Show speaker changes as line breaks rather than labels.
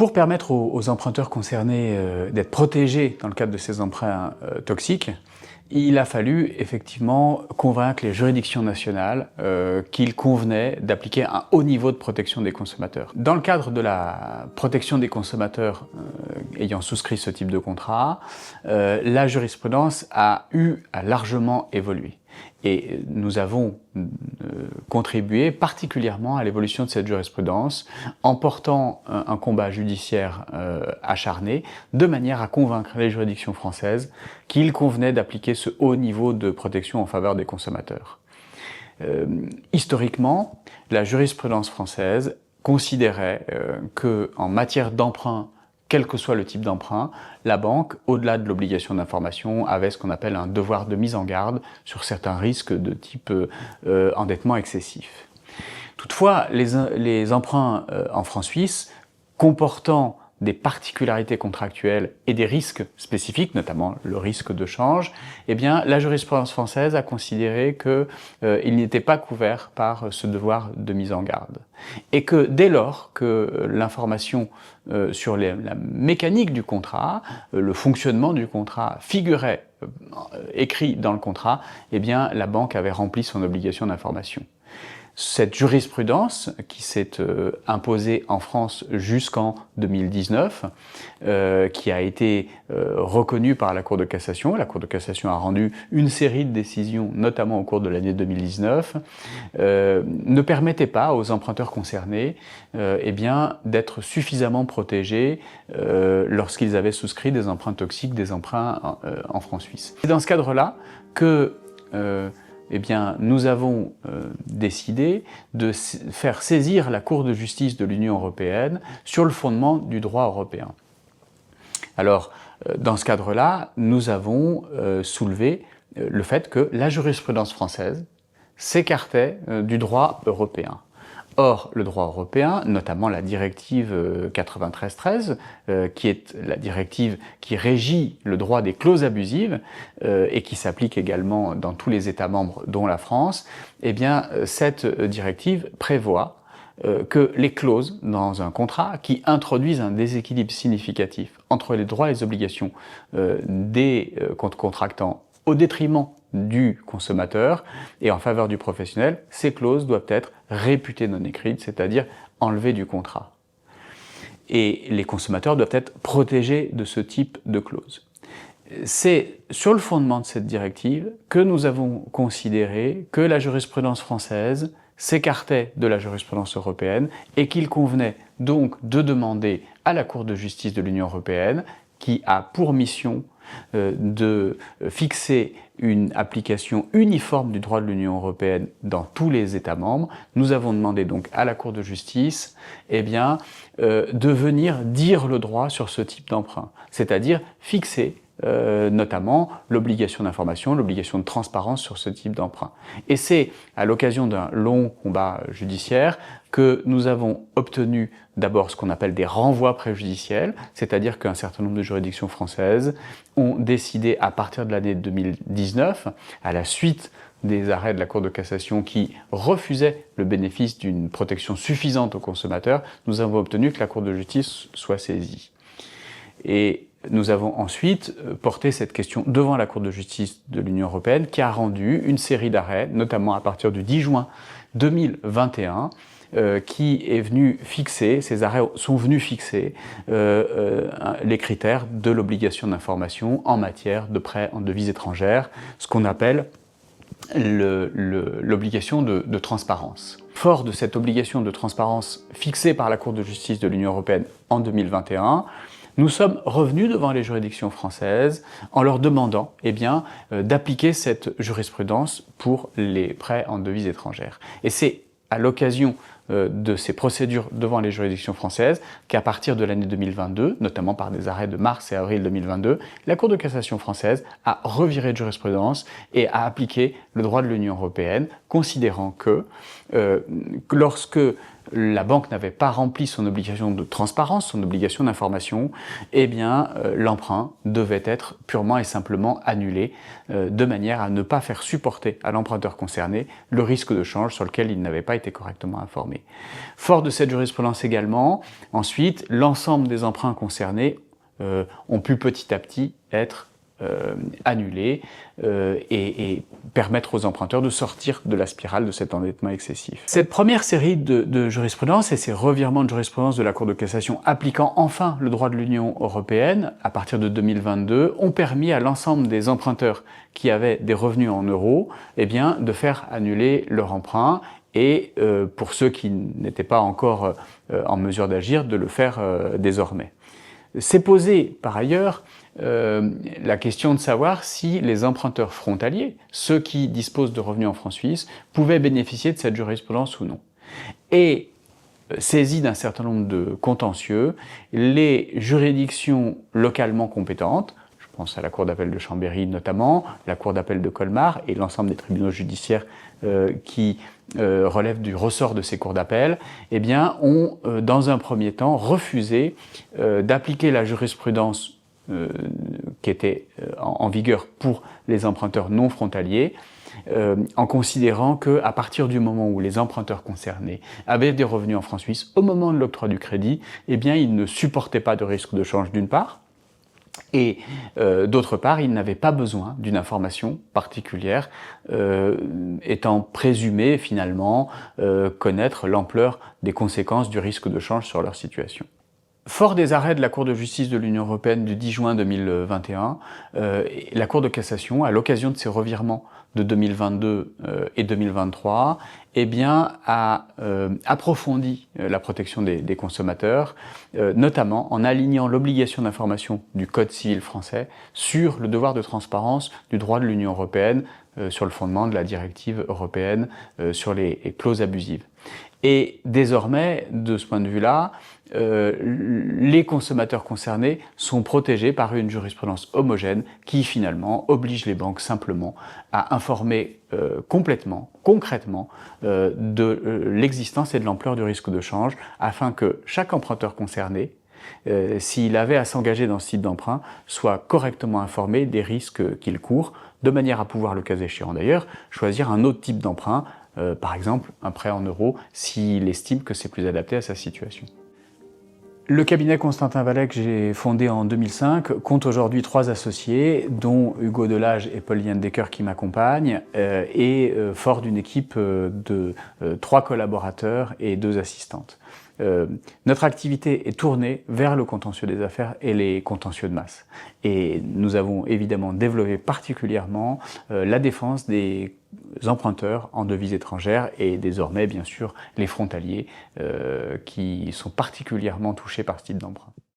Pour permettre aux emprunteurs concernés d'être protégés dans le cadre de ces emprunts toxiques, il a fallu effectivement convaincre les juridictions nationales qu'il convenait d'appliquer un haut niveau de protection des consommateurs. Dans le cadre de la protection des consommateurs ayant souscrit ce type de contrat, la jurisprudence a largement évolué. Et nous avons contribué particulièrement à l'évolution de cette jurisprudence en portant un combat judiciaire acharné de manière à convaincre les juridictions françaises qu'il convenait d'appliquer ce haut niveau de protection en faveur des consommateurs. Historiquement, la jurisprudence française considérait qu'en matière d'emprunt, quel que soit le type d'emprunt, la banque, au-delà de l'obligation d'information, avait ce qu'on appelle un devoir de mise en garde sur certains risques de type endettement excessif. Toutefois, les emprunts en francs suisses comportant des particularités contractuelles et des risques spécifiques, notamment le risque de change, eh bien, la jurisprudence française a considéré qu'il n'était pas couvert par ce devoir de mise en garde. Et que dès lors que l'information sur la mécanique du contrat, le fonctionnement du contrat figurait écrit dans le contrat, eh bien, la banque avait rempli son obligation d'information. Cette jurisprudence qui s'est imposée en France jusqu'en 2019, qui a été reconnue par la Cour de cassation. La Cour de cassation a rendu une série de décisions, notamment au cours de l'année 2019, ne permettait pas aux emprunteurs concernés eh bien, d'être suffisamment protégés lorsqu'ils avaient souscrit des emprunts toxiques, des emprunts en francs suisses. C'est dans ce cadre-là que eh bien, nous avons décidé de faire saisir la Cour de justice de l'Union européenne sur le fondement du droit européen. Alors, dans ce cadre-là, nous avons soulevé le fait que la jurisprudence française s'écartait du droit européen. Or, le droit européen, notamment la directive 93/13, qui est la directive qui régit le droit des clauses abusives et qui s'applique également dans tous les États membres, dont la France, eh bien, cette directive prévoit que les clauses dans un contrat qui introduisent un déséquilibre significatif entre les droits et les obligations des contractants au détriment du consommateur et en faveur du professionnel, ces clauses doivent être réputées non écrites, c'est-à-dire enlevées du contrat. Et les consommateurs doivent être protégés de ce type de clauses. C'est sur le fondement de cette directive que nous avons considéré que la jurisprudence française s'écartait de la jurisprudence européenne et qu'il convenait donc de demander à la Cour de justice de l'Union européenne, qui a pour mission de fixer une application uniforme du droit de l'Union européenne dans tous les États membres. Nous avons demandé donc à la Cour de justice eh bien, de venir dire le droit sur ce type d'emprunt, c'est-à-dire fixer notamment l'obligation d'information, l'obligation de transparence sur ce type d'emprunt. Et c'est à l'occasion d'un long combat judiciaire que nous avons obtenu d'abord ce qu'on appelle des renvois préjudiciels, c'est-à-dire qu'un certain nombre de juridictions françaises ont décidé à partir de l'année 2019, à la suite des arrêts de la Cour de cassation qui refusaient le bénéfice d'une protection suffisante aux consommateurs, nous avons obtenu que la Cour de justice soit saisie. Et nous avons ensuite porté cette question devant la Cour de justice de l'Union européenne qui a rendu une série d'arrêts, notamment à partir du 10 juin 2021, qui est venu fixer, ces arrêts sont venus fixer les critères de l'obligation d'information en matière de prêts en devises étrangères, ce qu'on appelle l'obligation de transparence. Fort de cette obligation de transparence fixée par la Cour de justice de l'Union européenne en 2021, nous sommes revenus devant les juridictions françaises en leur demandant eh bien, d'appliquer cette jurisprudence pour les prêts en devises étrangères. Et c'est à l'occasion de ces procédures devant les juridictions françaises qu'à partir de l'année 2022, notamment par des arrêts de mars et avril 2022, la Cour de cassation française a reviré de jurisprudence et a appliqué le droit de l'Union européenne, considérant que lorsque la banque n'avait pas rempli son obligation de transparence, son obligation d'information, eh bien l'emprunt devait être purement et simplement annulé de manière à ne pas faire supporter à l'emprunteur concerné le risque de change sur lequel il n'avait pas été correctement informé. Fort de cette jurisprudence également, ensuite, l'ensemble des emprunts concernés ont pu petit à petit être annulés et permettre aux emprunteurs de sortir de la spirale de cet endettement excessif. Cette première série de jurisprudence et ces revirements de jurisprudence de la Cour de cassation appliquant enfin le droit de l'Union européenne à partir de 2022 ont permis à l'ensemble des emprunteurs qui avaient des revenus en euros eh bien, de faire annuler leur emprunt et pour ceux qui n'étaient pas encore en mesure d'agir, de le faire désormais. C'est posé par ailleurs la question de savoir si les emprunteurs frontaliers, ceux qui disposent de revenus en francs suisses, pouvaient bénéficier de cette jurisprudence ou non. Et saisis d'un certain nombre de contentieux, les juridictions localement compétentes, je pense à la Cour d'appel de Chambéry notamment, la Cour d'appel de Colmar et l'ensemble des tribunaux judiciaires qui relèvent du ressort de ces cours d'appel, eh bien, ont dans un premier temps refusé d'appliquer la jurisprudence qui était en vigueur pour les emprunteurs non frontaliers, en considérant qu'à partir du moment où les emprunteurs concernés avaient des revenus en francs suisses au moment de l'octroi du crédit, eh bien, ils ne supportaient pas de risque de change d'une part, et d'autre part, ils n'avaient pas besoin d'une information particulière, étant présumés finalement connaître l'ampleur des conséquences du risque de change sur leur situation. Fort des arrêts de la Cour de justice de l'Union européenne du 10 juin 2021, la Cour de cassation, à l'occasion de ces revirements de 2022 et 2023, eh bien, a approfondi la protection des consommateurs, notamment en alignant l'obligation d'information du Code civil français sur le devoir de transparence du droit de l'Union européenne sur le fondement de la directive européenne sur les clauses abusives. Et désormais, de ce point de vue-là, les consommateurs concernés sont protégés par une jurisprudence homogène qui finalement oblige les banques simplement à informer complètement, concrètement, de l'existence et de l'ampleur du risque de change afin que chaque emprunteur concerné, s'il avait à s'engager dans ce type d'emprunt, soit correctement informé des risques qu'il court, de manière à pouvoir, le cas échéant d'ailleurs, choisir un autre type d'emprunt, par exemple un prêt en euros, s'il estime que c'est plus adapté à sa situation. Le cabinet Constantin Vallet que j'ai fondé en 2005 compte aujourd'hui 3 associés, dont Hugo Delage et Paul Liendecker qui m'accompagnent, et fort d'une équipe de 3 collaborateurs et 2 assistantes. Notre activité est tournée vers le contentieux des affaires et les contentieux de masse. Et nous avons évidemment développé particulièrement la défense des emprunteurs en devises étrangères et désormais bien sûr les frontaliers qui sont particulièrement touchés par ce type d'emprunt.